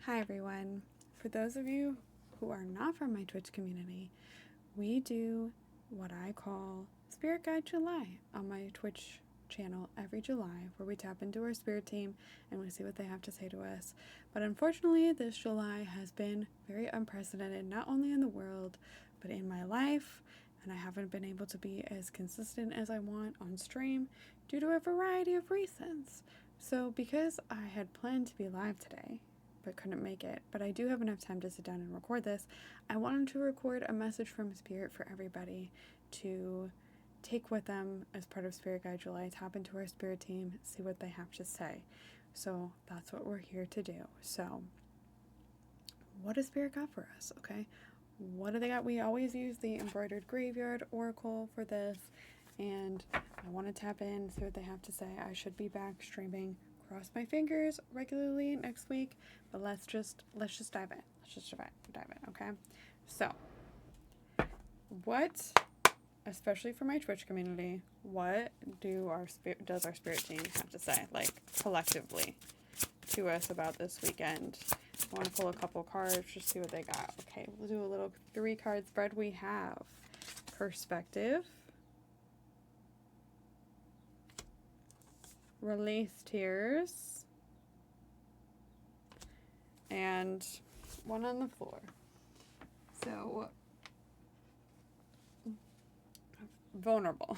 Hi everyone. For those of you who are not from my Twitch community, we do what I call Spirit Guide July on my Twitch channel every July, where we tap into our spirit team and we see what they have to say to us. But unfortunately, this July has been very unprecedented, not only in the world, but in my life, and I haven't been able to be as consistent as I want on stream due to a variety of reasons. So because I had planned to be live today, but couldn't make it, but I do have enough time to sit down and record this, I wanted to record a message from Spirit for everybody to take with them as part of Spirit Guide July, tap into our spirit team, see what they have to say. So that's what we're here to do. So what does Spirit got for us? Okay, what do they got? We always use the Embroidered Graveyard Oracle for this, and I want to tap in, see what they have to say. I should be back streaming, cross my fingers, regularly next week, but let's just dive in. Let's just dive in, okay? So, what, especially for my Twitch community, what does our spirit team have to say, like, collectively to us about this weekend? I want to pull a couple cards, just see what they got. Okay, we'll do a little 3-card spread. We have Perspective, Release Tears, and one on the floor. So, vulnerable.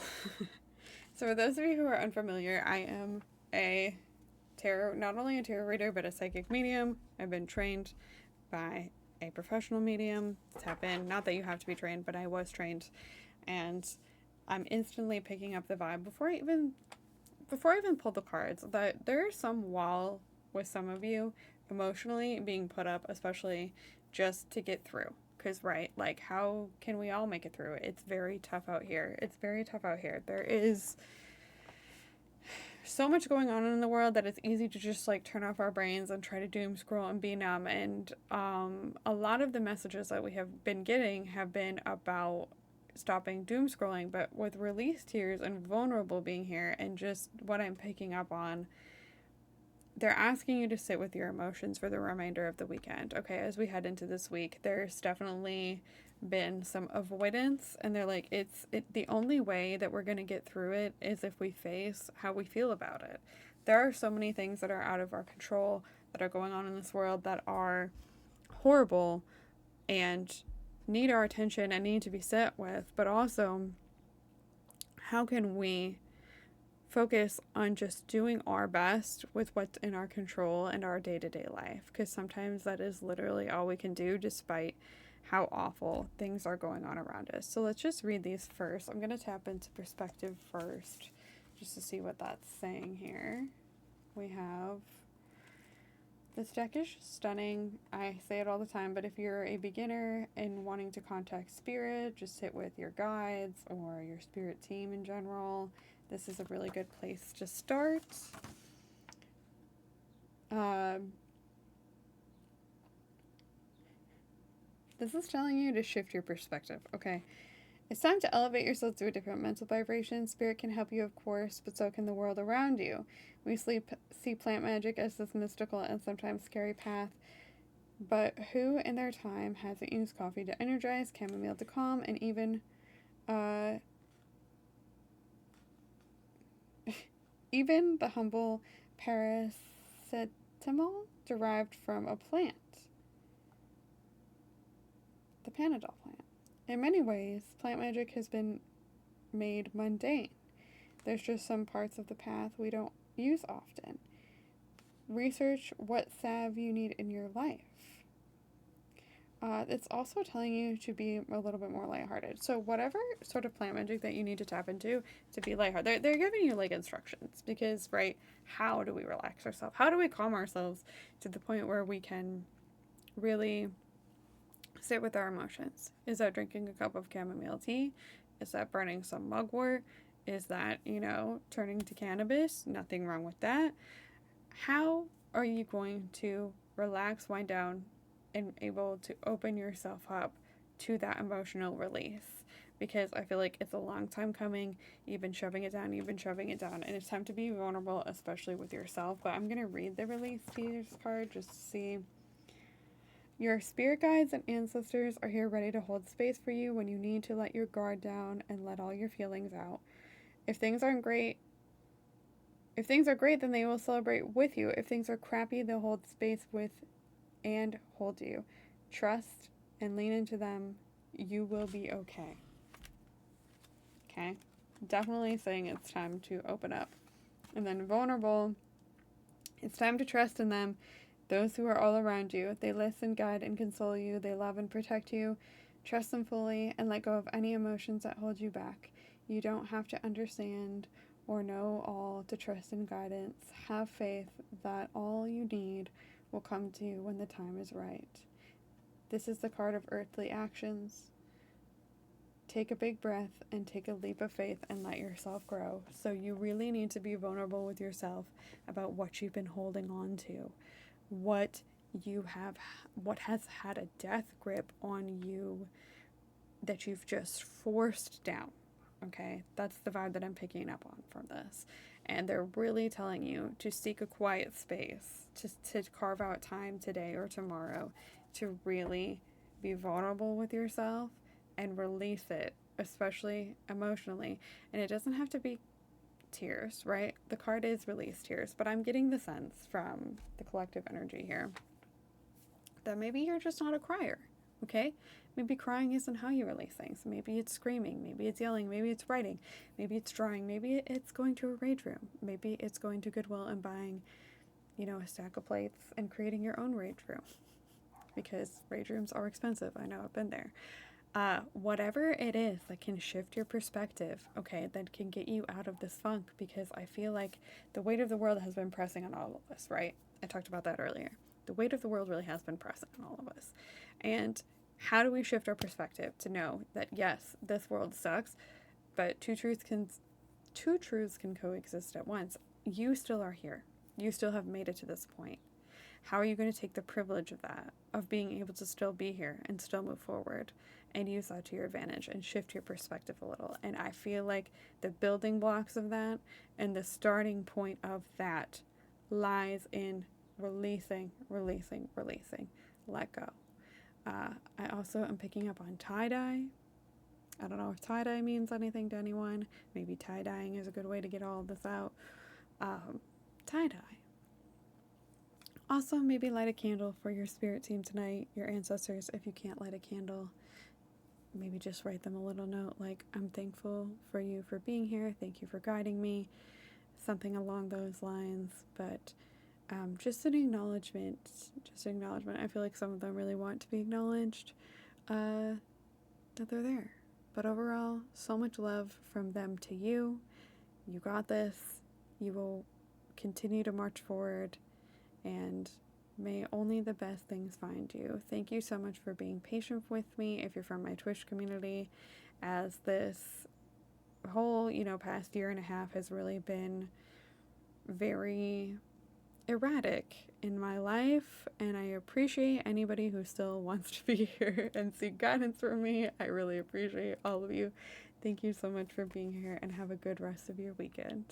So for those of you who are unfamiliar, I am not only a tarot reader, but a psychic medium. I've been trained by a professional medium. Tap in. Not that you have to be trained, but I was trained. And I'm instantly picking up the vibe before I even pull the cards, that there's some wall with some of you emotionally being put up, especially just to get through. Because, right, like, how can we all make it through? It's very tough out here. There is so much going on in the world that it's easy to just, like, turn off our brains and try to doom scroll and be numb. And a lot of the messages that we have been getting have been about stopping doom scrolling, but with Release Tears and Vulnerable being here, and just what I'm picking up on, they're asking you to sit with your emotions for the remainder of the weekend. Okay, as we head into this week, there's definitely been some avoidance, and they're like, the only way that we're going to get through it is if we face how we feel about it. There are so many things that are out of our control that are going on in this world that are horrible and need our attention and need to be sat with, but also, how can we focus on just doing our best with what's in our control and our day-to-day life? Because sometimes that is literally all we can do, despite how awful things are going on around us. So let's just read these first. I'm going to tap into Perspective first, just to see what that's saying here. We have, this deck is stunning. I say it all the time, but if you're a beginner and wanting to contact spirit, just sit with your guides or your spirit team in general, this is a really good place to start. This is telling you to shift your perspective. Okay. It's time to elevate yourself to a different mental vibration. Spirit can help you, of course, but so can the world around you. We see plant magic as this mystical and sometimes scary path, but who in their time hasn't used coffee to energize, chamomile to calm, and even the humble paracetamol derived from a plant, the Panadol plant. In many ways, plant magic has been made mundane. There's just some parts of the path we don't use often. Research what salve you need in your life. It's also telling you to be a little bit more lighthearted. So whatever sort of plant magic that you need to tap into to be lighthearted, they're giving you, like, instructions. Because, right, how do we relax ourselves? How do we calm ourselves to the point where we can really sit with our emotions? Is that drinking a cup of chamomile tea? Is that burning some mugwort? Is that, turning to cannabis? Nothing wrong with that. How are you going to relax, wind down, and able to open yourself up to that emotional release? Because I feel like it's a long time coming. You've been shoving it down, and it's time to be vulnerable, especially with yourself. But I'm going to read the Release Tears card just to see Your spirit guides and ancestors are here ready to hold space for you when you need to let your guard down and let all your feelings out. If things aren't great, if things are great, then they will celebrate with you. If things are crappy, they'll hold space with and hold you. Trust and lean into them. You will be okay. Okay? Definitely saying it's time to open up. And then vulnerable, it's time to trust in them. Those who are all around you, they listen, guide, and console you. They love and protect you. Trust them fully and let go of any emotions that hold you back. You don't have to understand or know all to trust in guidance. Have faith that all you need will come to you when the time is right. This is the card of earthly actions. Take a big breath and take a leap of faith and let yourself grow. So you really need to be vulnerable with yourself about what you've been holding on to. What has had a death grip on you that you've just forced down. Okay, that's the vibe that I'm picking up on from this. And they're really telling you to seek a quiet space, to carve out time today or tomorrow to really be vulnerable with yourself and release it, especially emotionally. And it doesn't have to be tears, right? The card is release tears, but I'm getting the sense from the collective energy here that maybe you're just not a crier, okay? Maybe crying isn't how you release things. Maybe it's screaming, maybe it's yelling, maybe it's writing, maybe it's drawing, maybe it's going to a rage room, maybe it's going to Goodwill and buying, a stack of plates and creating your own rage room, because rage rooms are expensive. I know, I've been there. Whatever it is that can shift your perspective, okay, that can get you out of this funk, because I feel like the weight of the world has been pressing on all of us, right? I talked about that earlier. The weight of the world really has been pressing on all of us. And how do we shift our perspective to know that, yes, this world sucks, but two truths can coexist at once. You still are here. You still have made it to this point. How are you going to take the privilege of that, of being able to still be here and still move forward and use that to your advantage and shift your perspective a little? And I feel like the building blocks of that and the starting point of that lies in releasing. Let go. I also am picking up on tie-dye. I don't know if tie-dye means anything to anyone. Maybe tie-dyeing is a good way to get all of this out. Tie-dye. Also, maybe light a candle for your spirit team tonight, your ancestors. If you can't light a candle, maybe just write them a little note like, I'm thankful for you for being here. Thank you for guiding me. Something along those lines. But just an acknowledgement. I feel like some of them really want to be acknowledged, that they're there. But overall, so much love from them to you. You got this. You will continue to march forward. And may only the best things find you. Thank you so much for being patient with me if you're from my Twitch community, as this whole, past year and a half has really been very erratic in my life, and I appreciate anybody who still wants to be here and seek guidance from me. I really appreciate all of you. Thank you so much for being here, and have a good rest of your weekend.